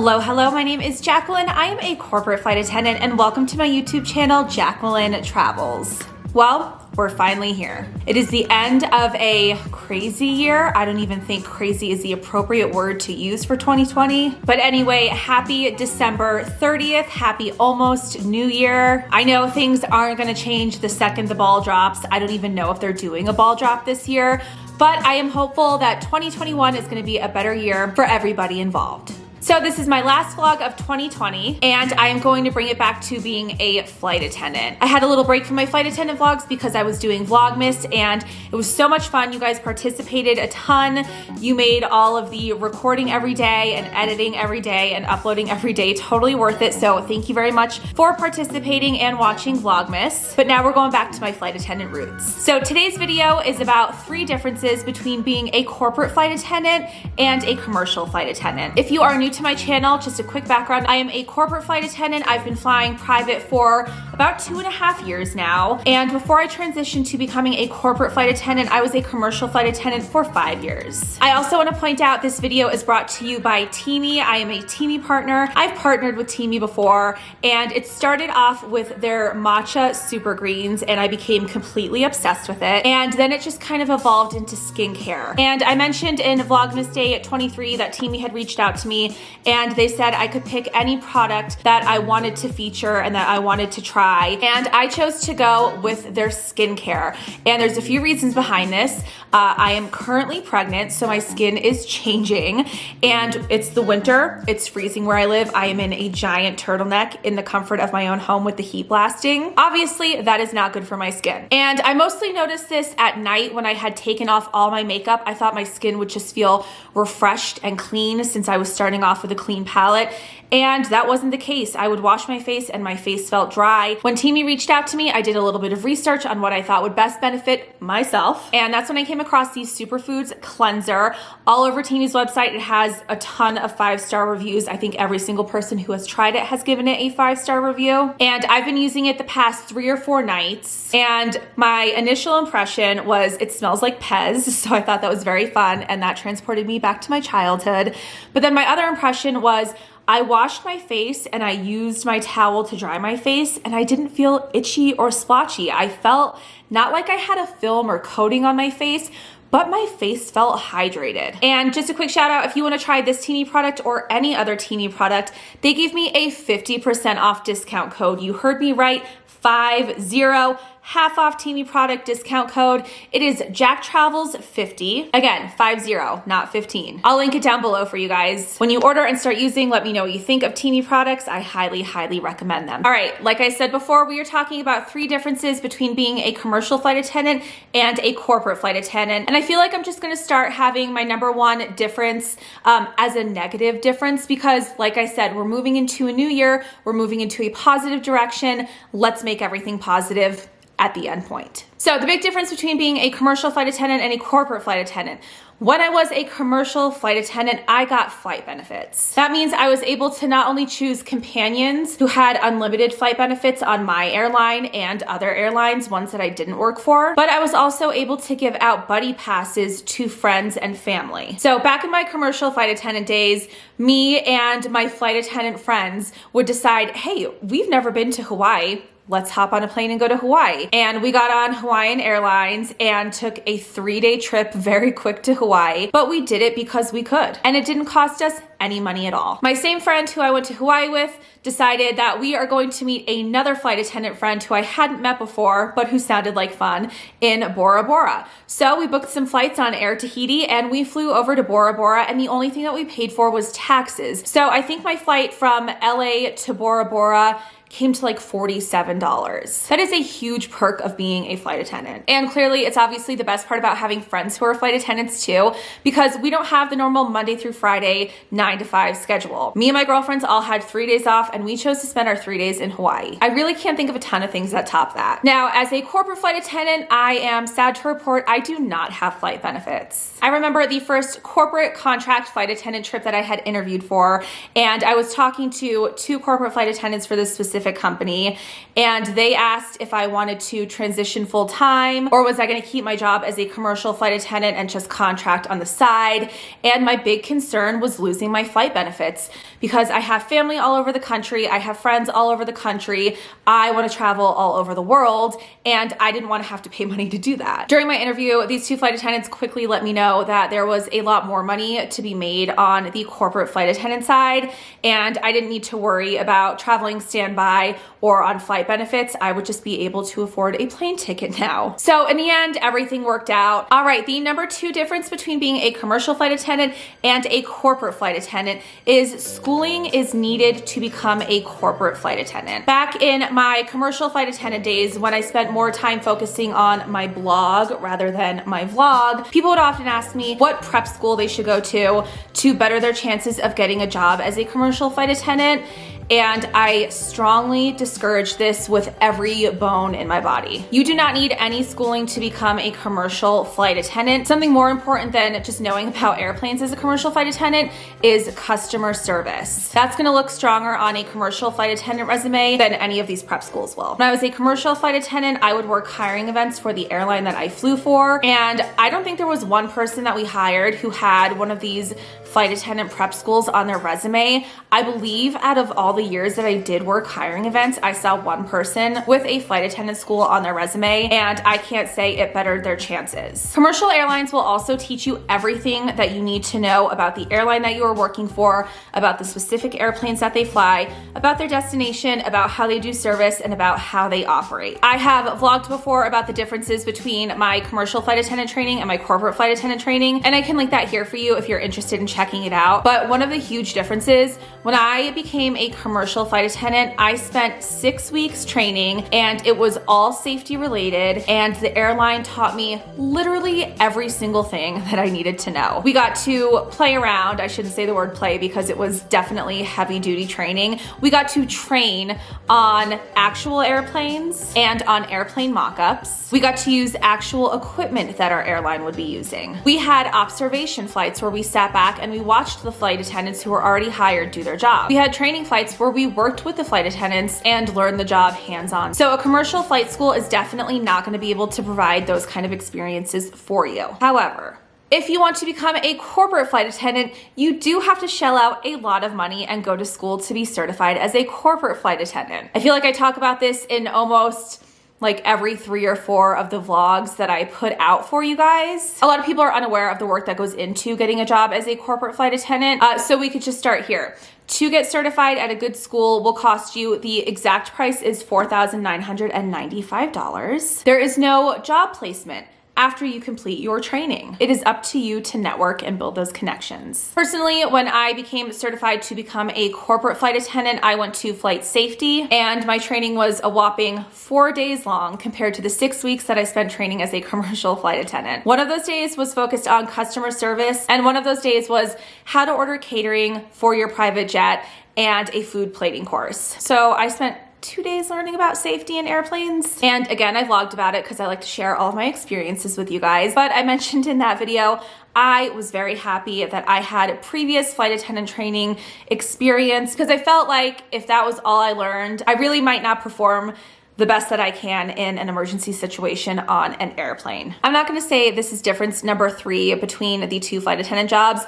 Hello, my name is Jacqueline. I am a corporate flight attendant and welcome to my YouTube channel, Jacqueline Travels. Well, we're finally here. It is the end of a crazy year. I don't even think crazy is the appropriate word to use for 2020. But anyway, happy December 30th. Happy almost New Year. I know things aren't gonna change the second the ball drops. I don't even know if they're doing a ball drop this year, but I am hopeful that 2021 is gonna be a better year for everybody involved. So this is my last vlog of 2020, and I am going to bring it back to being a flight attendant. I had a little break from my flight attendant vlogs because I was doing Vlogmas, and it was so much fun. You guys participated a ton. You made all of the recording every day and editing every day and uploading every day totally worth it. So thank you very much for participating and watching Vlogmas. But now we're going back to my flight attendant roots. So today's video is about 3 differences between being a corporate flight attendant and a commercial flight attendant. If you are new to my channel, just a quick background. I am a corporate flight attendant. I've been flying private for about 2.5 years now. And before I transitioned to becoming a corporate flight attendant, I was a commercial flight attendant for 5 years. I also want to point out this video is brought to you by TEAMI. I am a TEAMI partner. I've partnered with TEAMI before, and it started off with their matcha super greens, and I became completely obsessed with it. And then it just kind of evolved into skincare. And I mentioned in Vlogmas Day at 23 that TEAMI had reached out to me and they said I could pick any product that I wanted to feature and that I wanted to try. And I chose to go with their skincare. And there's a few reasons behind this. I am currently pregnant, so my skin is changing, and it's the winter. It's freezing where I live. I am in a giant turtleneck in the comfort of my own home with the heat blasting. Obviously, that is not good for my skin. And I mostly noticed this at night when I had taken off all my makeup. I thought my skin would just feel refreshed and clean since I was starting off with a clean palette. And that wasn't the case. I would wash my face and my face felt dry. When TEAMI reached out to me, I did a little bit of research on what I thought would best benefit myself. And that's when I came across the Superfoods Cleanser. All over TEAMI's website, it has a ton of 5-star reviews. I think every single person who has tried it has given it a 5-star review. And I've been using it the past 3 or 4 nights. And my initial impression was it smells like Pez. So I thought that was very fun. And that transported me back to my childhood. But then my other impression was I washed my face and I used my towel to dry my face, and I didn't feel itchy or splotchy. I felt not like I had a film or coating on my face, but my face felt hydrated. And just a quick shout out, if you wanna try this TEAMI product or any other TEAMI product, they gave me a 50% off discount code. You heard me right, 50, half off TEAMI product discount code. It is JackTravels50. Again, 50, not 15. I'll link it down below for you guys. When you order and start using, let me know what you think of TEAMI products. I highly, highly recommend them. All right, like I said before, we are talking about 3 differences between being a commercial flight attendant and a corporate flight attendant. And I feel like I'm just gonna start having my number 1 difference as a negative difference because, like I said, we're moving into a new year. We're moving into a positive direction. Let's make everything positive at the end point. So the big difference between being a commercial flight attendant and a corporate flight attendant. When I was a commercial flight attendant, I got flight benefits. That means I was able to not only choose companions who had unlimited flight benefits on my airline and other airlines, ones that I didn't work for, but I was also able to give out buddy passes to friends and family. So back in my commercial flight attendant days, me and my flight attendant friends would decide, hey, we've never been to Hawaii. Let's hop on a plane and go to Hawaii. And we got on Hawaiian Airlines and took a 3-day trip very quick to Hawaii, but we did it because we could. And it didn't cost us any money at all. My same friend who I went to Hawaii with decided that we are going to meet another flight attendant friend who I hadn't met before, but who sounded like fun in Bora Bora. So we booked some flights on Air Tahiti and we flew over to Bora Bora, and the only thing that we paid for was taxes. So I think my flight from LA to Bora Bora came to like $47. That is a huge perk of being a flight attendant. And clearly it's obviously the best part about having friends who are flight attendants too, because we don't have the normal Monday through Friday 9 to 5 schedule. Me and my girlfriends all had 3 days off, and we chose to spend our 3 days in Hawaii. I really can't think of a ton of things that top that. Now, as a corporate flight attendant, I am sad to report I do not have flight benefits. I remember the first corporate contract flight attendant trip that I had interviewed for, and I was talking to 2 corporate flight attendants for this specific specific company, and they asked if I wanted to transition full time or was I going to keep my job as a commercial flight attendant and just contract on the side. And my big concern was losing my flight benefits because I have family all over the country. I have friends all over the country. I want to travel all over the world, and I didn't want to have to pay money to do that. During my interview, these two flight attendants quickly let me know that there was a lot more money to be made on the corporate flight attendant side, and I didn't need to worry about traveling standby or on flight benefits. I would just be able to afford a plane ticket now. So in the end, everything worked out. All right, the number two difference between being a commercial flight attendant and a corporate flight attendant is schooling is needed to become a corporate flight attendant. Back in my commercial flight attendant days, when I spent more time focusing on my blog rather than my vlog, people would often ask me what prep school they should go to better their chances of getting a job as a commercial flight attendant. And I strongly discourage this with every bone in my body. You do not need any schooling to become a commercial flight attendant. Something more important than just knowing about airplanes as a commercial flight attendant is customer service. That's gonna look stronger on a commercial flight attendant resume than any of these prep schools will. When I was a commercial flight attendant, I would work hiring events for the airline that I flew for, and I don't think there was one person that we hired who had one of these flight attendant prep schools on their resume. I believe out of all the years that I did work hiring events, I saw one person with a flight attendant school on their resume, and I can't say it bettered their chances. Commercial airlines will also teach you everything that you need to know about the airline that you are working for, about the specific airplanes that they fly, about their destination, about how they do service, and about how they operate. I have vlogged before about the differences between my commercial flight attendant training and my corporate flight attendant training, and I can link that here for you if you're interested in checking it out. But one of the huge differences, when I became a commercial flight attendant, I spent 6 weeks training, and it was all safety related, and the airline taught me literally every single thing that I needed to know. We got to play around. I shouldn't say the word play because it was definitely heavy duty training. We got to train on actual airplanes and on airplane mock-ups. We got to use actual equipment that our airline would be using. We had observation flights where we sat back and we watched the flight attendants who were already hired do their job. We had training flights where we worked with the flight attendants and learned the job hands-on. So a commercial flight school is definitely not going to be able to provide those kind of experiences for you. However, if you want to become a corporate flight attendant, you do have to shell out a lot of money and go to school to be certified as a corporate flight attendant. I feel like I talk about this in almost like every 3 or 4 of the vlogs that I put out for you guys. A lot of people are unaware of the work that goes into getting a job as a corporate flight attendant. So we could just start here. To get certified at a good school will cost you, the exact price is $4,995. There is no job placement after you complete your training. It is up to you to network and build those connections. Personally, when I became certified to become a corporate flight attendant, I went to flight safety, and my training was a whopping 4 days long compared to the 6 weeks that I spent training as a commercial flight attendant. One of those days was focused on customer service, and one of those days was how to order catering for your private jet and a food plating course. So I spent 2 days learning about safety in airplanes. And again, I vlogged about it because I like to share all of my experiences with you guys. But I mentioned in that video, I was very happy that I had previous flight attendant training experience because I felt like if that was all I learned, I really might not perform the best that I can in an emergency situation on an airplane. I'm not gonna say this is difference number 3 between the two flight attendant jobs.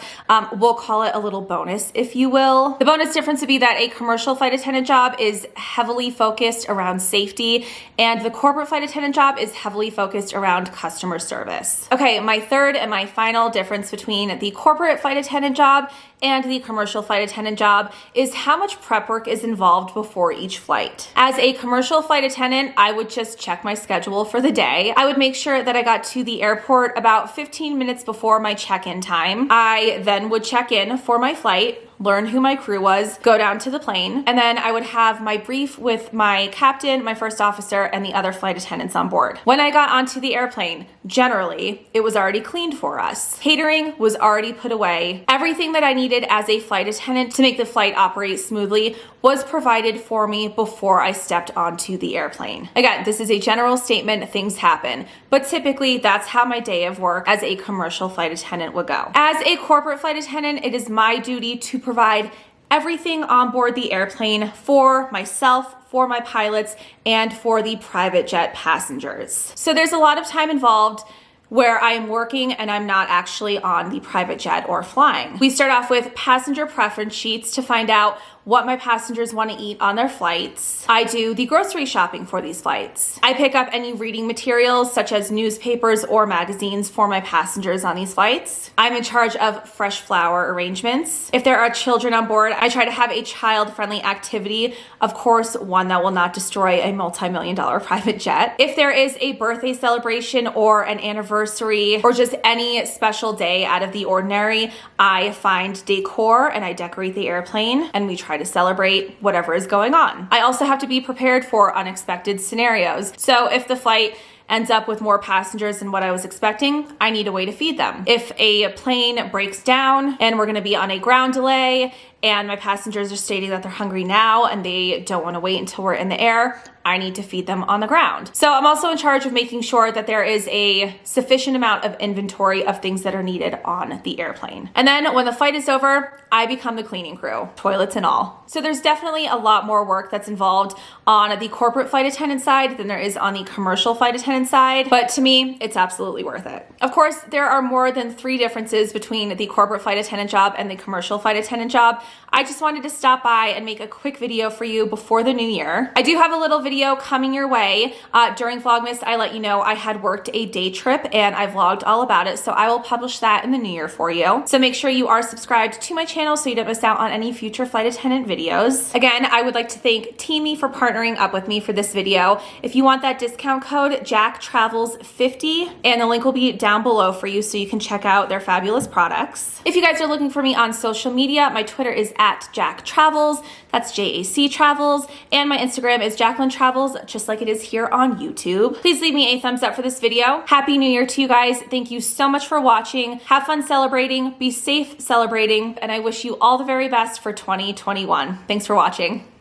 We'll call it a little bonus, if you will. The bonus difference would be that a commercial flight attendant job is heavily focused around safety, and the corporate flight attendant job is heavily focused around customer service. Okay, my third and my final difference between the corporate flight attendant job and the commercial flight attendant job is how much prep work is involved before each flight. As a commercial flight attendant, I would just check my schedule for the day. I would make sure that I got to the airport about 15 minutes before my check-in time. I then would check in for my flight, learn who my crew was, go down to the plane, and then I would have my brief with my captain, my first officer, and the other flight attendants on board. When I got onto the airplane, generally, it was already cleaned for us. Catering was already put away. Everything that I needed as a flight attendant to make the flight operate smoothly was provided for me before I stepped onto the airplane. Again, this is a general statement, things happen, but typically that's how my day of work as a commercial flight attendant would go. As a corporate flight attendant, it is my duty to provide everything on board the airplane for myself, for my pilots, and for the private jet passengers. So there's a lot of time involved where I am working and I'm not actually on the private jet or flying. We start off with passenger preference sheets to find out what my passengers want to eat on their flights. I do the grocery shopping for these flights. I pick up any reading materials such as newspapers or magazines for my passengers on these flights. I'm in charge of fresh flower arrangements. If there are children on board, I try to have a child-friendly activity, of course, one that will not destroy a multi-million-dollar private jet. If there is a birthday celebration or an anniversary or just any special day out of the ordinary, I find decor and I decorate the airplane and we try to celebrate whatever is going on. I also have to be prepared for unexpected scenarios. So if the flight ends up with more passengers than what I was expecting, I need a way to feed them. If a plane breaks down and we're gonna be on a ground delay and my passengers are stating that they're hungry now and they don't wanna wait until we're in the air, I need to feed them on the ground. So I'm also in charge of making sure that there is a sufficient amount of inventory of things that are needed on the airplane. And then when the flight is over, I become the cleaning crew, toilets and all. So there's definitely a lot more work that's involved on the corporate flight attendant side than there is on the commercial flight attendant side. But to me, it's absolutely worth it. Of course, there are more than 3 differences between the corporate flight attendant job and the commercial flight attendant job. I just wanted to stop by and make a quick video for you before the new year. I do have a little video coming your way. During Vlogmas, I let you know I had worked a day trip and I vlogged all about it. So I will publish that in the new year for you. So make sure you are subscribed to my channel so you don't miss out on any future flight attendant videos. Again, I would like to thank TEAMI for partnering up with me for this video. If you want that discount code, JackTravels50, and the link will be down below for you so you can check out their fabulous products. If you guys are looking for me on social media, my Twitter is @JackTravels, that's JAC Travels, and my Instagram is Jacqueline Travels, just like it is here on YouTube. Please leave me a thumbs up for this video. Happy New Year to you guys. Thank you so much for watching. Have fun celebrating, be safe celebrating, and I wish you all the very best for 2021. Thanks for watching.